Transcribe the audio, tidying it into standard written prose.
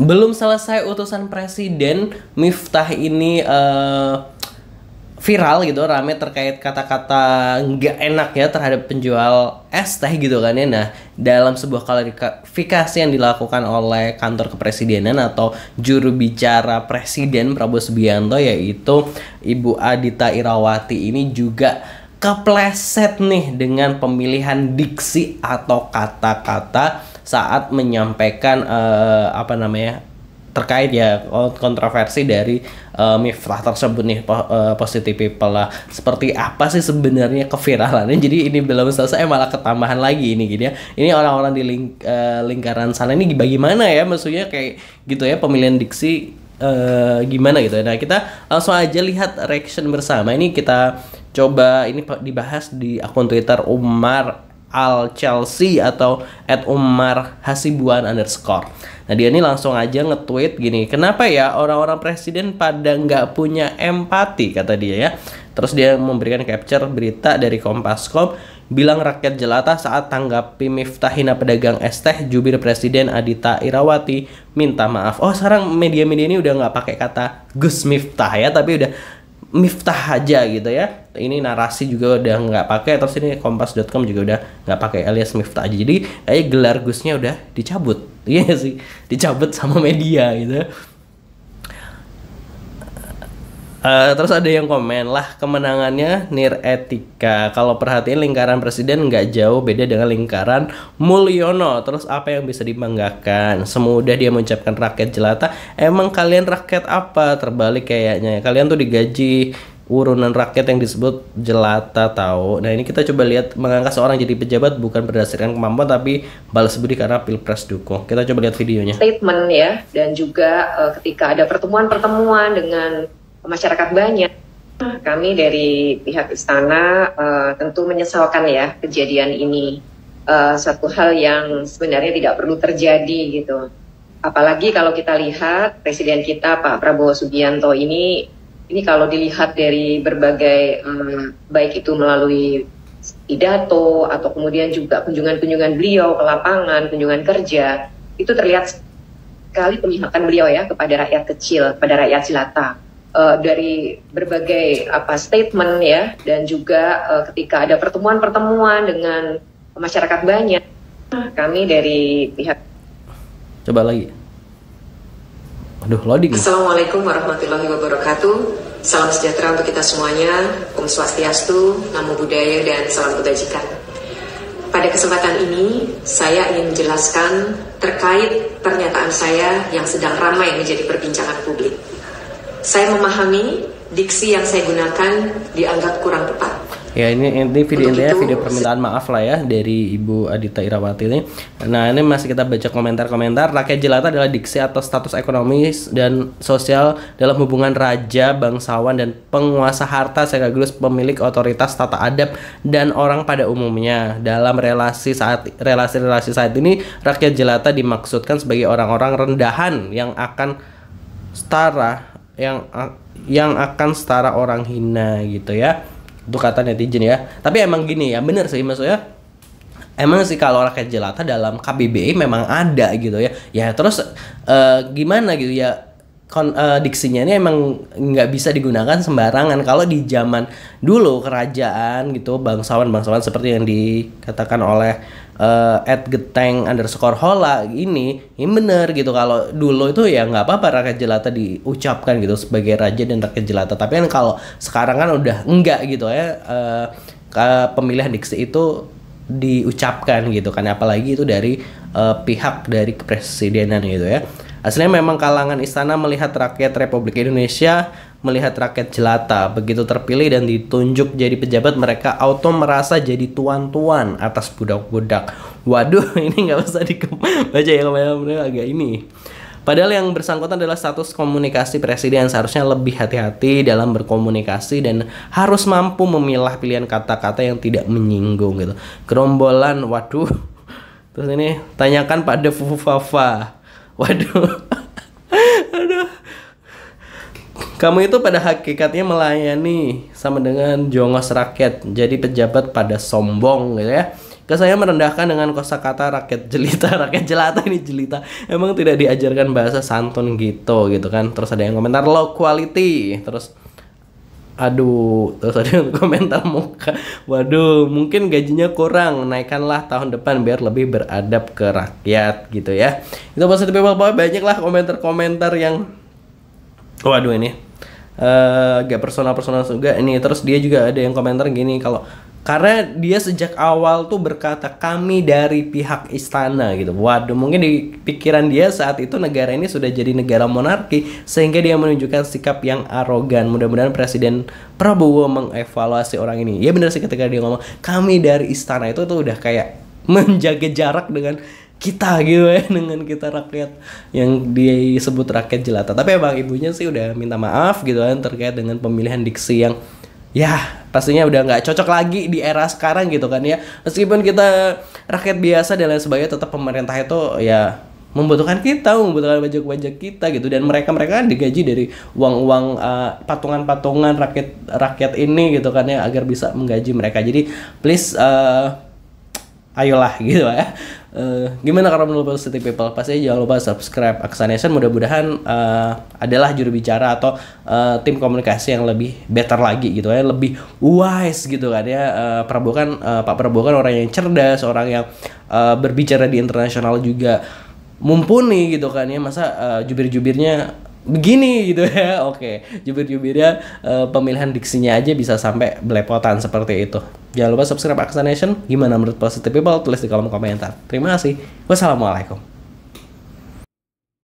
Belum selesai utusan presiden, Miftah ini viral gitu, rame terkait kata-kata nggak enak ya terhadap penjual es teh gitu kan ya. Nah, dalam sebuah klarifikasi yang dilakukan oleh kantor kepresidenan atau juru bicara presiden Prabowo Subianto, yaitu Ibu Adita Irawati ini juga kepleset nih dengan pemilihan diksi atau kata-kata saat menyampaikan terkait ya kontroversi dari Miftah tersebut nih, positive people lah. Seperti apa sih sebenarnya keviralannya? Jadi ini belum selesai malah ketambahan lagi ini gitu ya. Ini orang-orang di lingkaran sana ini bagaimana ya, maksudnya kayak gitu ya, pemilihan diksi gimana gitu. Nah, kita langsung aja lihat reaction bersama. Ini kita coba ini dibahas di akun Twitter Umar Al Chelsea atau @umar_hasibuan_. Nah, dia ini langsung aja nge-tweet gini, kenapa ya orang-orang presiden pada nggak punya empati, kata dia ya. Terus dia memberikan capture berita dari Kompas.com, bilang rakyat jelata saat tanggapi Miftah hina pedagang es teh, jubir presiden Adita Irawati minta maaf. Oh, sekarang media-media ini udah nggak pakai kata Gus Miftah ya, tapi udah Miftah aja gitu ya. Ini narasi juga udah nggak pakai, terus ini Kompas.com juga udah nggak pakai alias Miftah aja. Jadi kayak gelar Gusnya udah dicabut, iya sih, dicabut sama media gitu. Terus ada yang komen lah, kemenangannya Nir Etika. Kalau perhatiin lingkaran presiden nggak jauh beda dengan lingkaran Mulyono. Terus apa yang bisa dibanggakan? Semudah dia mengucapkan rakyat jelata. Emang kalian rakyat apa? Terbalik kayaknya. Kalian tuh digaji urunan rakyat yang disebut jelata tahu. Nah, ini kita coba lihat, mengangkat seorang jadi pejabat bukan berdasarkan kemampuan tapi balas budi karena pilpres dukung. Kita coba lihat videonya. Statement ya, dan juga ketika ada pertemuan-pertemuan dengan masyarakat banyak, kami dari pihak istana tentu menyesalkan ya kejadian ini. Satu hal yang sebenarnya tidak perlu terjadi gitu. Apalagi kalau kita lihat presiden kita Pak Prabowo Subianto ini kalau dilihat dari berbagai baik itu melalui pidato atau kemudian juga kunjungan-kunjungan beliau ke lapangan, kunjungan kerja, itu terlihat sekali pemihakan beliau ya kepada rakyat kecil, pada rakyat jelata. Dari berbagai statement ya, dan juga ketika ada pertemuan-pertemuan dengan masyarakat banyak, kami dari pihak. Coba lagi. Aduh, loading. Assalamualaikum warahmatullahi wabarakatuh. Salam sejahtera untuk kita semuanya. Om Swastiastu, Namo Buddhaya, dan salam kebajikan. Pada kesempatan ini, saya ingin menjelaskan terkait pernyataan saya yang sedang ramai menjadi perbincangan publik. Saya memahami diksi yang saya gunakan dianggap kurang tepat. Ya, ini video intinya video permintaan maaf lah ya dari Ibu Adita Irawati ini. Nah, ini masih kita baca komentar-komentar. Rakyat jelata adalah diksi atau status ekonomis dan sosial dalam hubungan raja, bangsawan, dan penguasa harta sekaligus pemilik otoritas tata adab dan orang pada umumnya. Dalam relasi saat ini, rakyat jelata dimaksudkan sebagai orang-orang rendahan yang akan setara orang hina gitu ya. Itu kata netizen ya. Tapi emang gini ya, bener sih, maksudnya emang sih kalau rakyat jelata dalam KBBI memang ada gitu ya. Ya terus gimana gitu ya, diksinya ini emang nggak bisa digunakan sembarangan. Kalau di zaman dulu kerajaan gitu, bangsawan seperti yang dikatakan oleh @geteng_hola ini bener gitu. Kalau dulu itu ya nggak apa-apa rakyat jelata diucapkan gitu sebagai raja dan rakyat jelata. Tapi kan kalau sekarang kan udah enggak gitu ya, pemilihan diksi itu diucapkan gitu kan, apalagi itu dari pihak dari kepresidenan gitu ya. Aslinya memang kalangan istana melihat rakyat Republik Indonesia, melihat rakyat jelata begitu terpilih dan ditunjuk jadi pejabat, mereka auto merasa jadi tuan-tuan atas budak-budak. Waduh, ini nggak usah dibaca ya, komentarnya agak ini. Padahal yang bersangkutan adalah status komunikasi presiden, seharusnya lebih hati-hati dalam berkomunikasi dan harus mampu memilah pilihan kata-kata yang tidak menyinggung gitu. Gerombolan, waduh. Terus ini tanyakan pada Fufu Fafa. Waduh. Aduh. Kamu itu pada hakikatnya melayani sama dengan jongos rakyat. Jadi pejabat pada sombong gitu ya. Kesannya merendahkan dengan kosakata rakyat jelita. Rakyat jelata ini jelita. Emang tidak diajarkan bahasa santun gitu kan. Terus ada yang komentar low quality. Terus ada yang komentar muka. Waduh, mungkin gajinya kurang, naikkanlah tahun depan biar lebih beradab ke rakyat gitu ya. Itu positif people, banyak lah komentar-komentar yang waduh ini agak personal juga ini. Terus dia juga ada yang komentar gini, kalau karena dia sejak awal tuh berkata kami dari pihak istana gitu. Waduh, mungkin di pikiran dia saat itu negara ini sudah jadi negara monarki sehingga dia menunjukkan sikap yang arogan. Mudah-mudahan Presiden Prabowo mengevaluasi orang ini. Ya benar sih, ketika dia ngomong kami dari istana itu tuh udah kayak menjaga jarak dengan kita gitu ya, dengan kita rakyat yang disebut rakyat jelata. Tapi emang ibunya sih udah minta maaf gitu kan terkait dengan pemilihan diksi yang ya pastinya udah nggak cocok lagi di era sekarang gitu kan ya. Meskipun kita rakyat biasa dan lain sebagainya, tetap pemerintah itu ya membutuhkan kita, membutuhkan pajak-pajak kita gitu. Dan mereka kan digaji dari uang-uang patungan-patungan rakyat ini gitu kan ya, agar bisa menggaji mereka. Jadi please ayolah gitu ya. Gimana kalau menurut Positive People? Pasti jangan lupa subscribe Aksa Nation. Mudah-mudahan adalah juru bicara atau tim komunikasi yang lebih better lagi gitu ya, lebih wise gitu kan ya. Prabowo kan Pak Prabowo kan orang yang cerdas, orang yang berbicara di internasional juga mumpuni gitu kan ya. Masa jubir-jubirnya begini gitu ya. Oke, jubir-jubirnya pemilihan diksinya aja bisa sampai belepotan seperti itu. Jangan lupa subscribe Aksa Nation. Gimana menurut Positive People? Tulis di kolom komentar. Terima kasih. Wassalamualaikum.